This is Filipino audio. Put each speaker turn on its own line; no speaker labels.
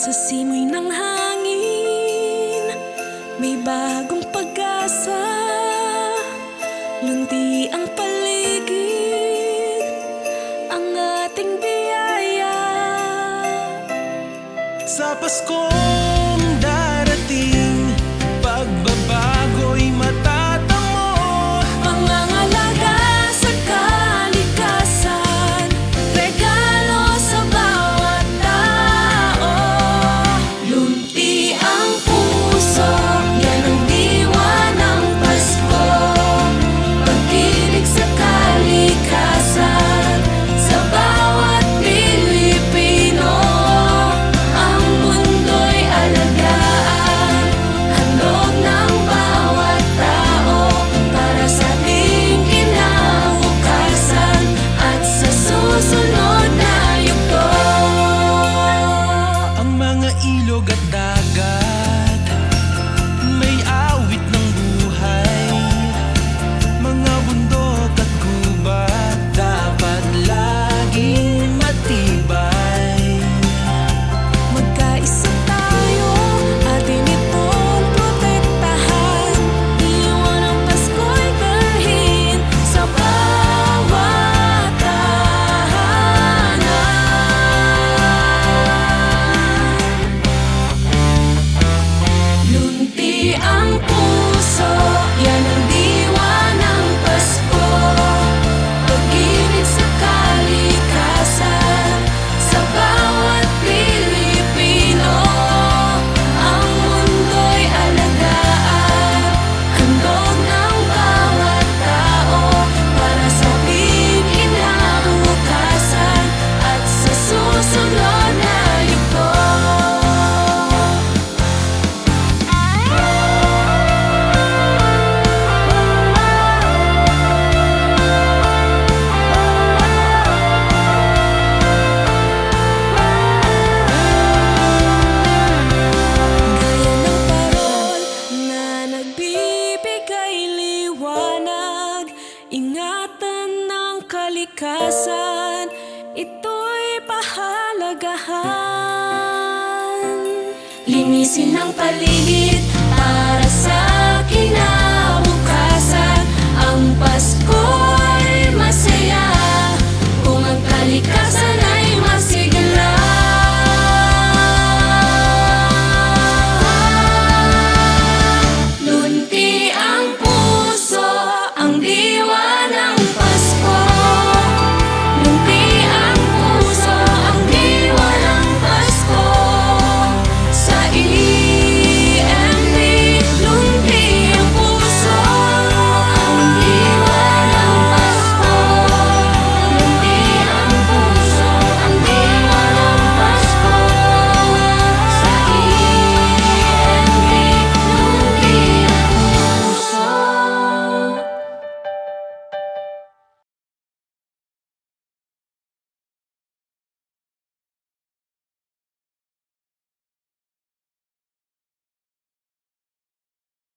Sa simoy ng hangin, may bagong pag-asa. Lunti ang paligid, ang ating biyaya.
Sa Paskong darating, pagbabago'y matatamo.
Pangangalaga sa kalikasan, regalo sa bawat tao. Lunti ang puso, yan ang diwa ng Pasko. Pag-ibig sa kalikasan, sa bawat Pilipino. Ang mundo'y alagaan, handog ng bawat tao. Para sa ating kinabukasan at sa susunod na yugto.
Ang mga ilog at dagat, may awit ng buhay. Mga bundok at gubat, dapat laging matibay.
Magkaisa tayo, atin itong protektahan. Diwa ng Pasko'y dalhin sa bawat tahanan. Lunti ang puso, yan ang diwa ng Pasko. Pag-ibig sa kalikasan, sa bawat Pilipino. Ang mundo'y alagaan, handog ng bawat tao. Para sa ating kinabukasan at sa susunod na yugto. Gaya ng parol na nagbibigay liwanag, ingatan ng kalikasan, ito'y pahalagahan. Linisin ang paligid para sa kinabukasan, ang Pasko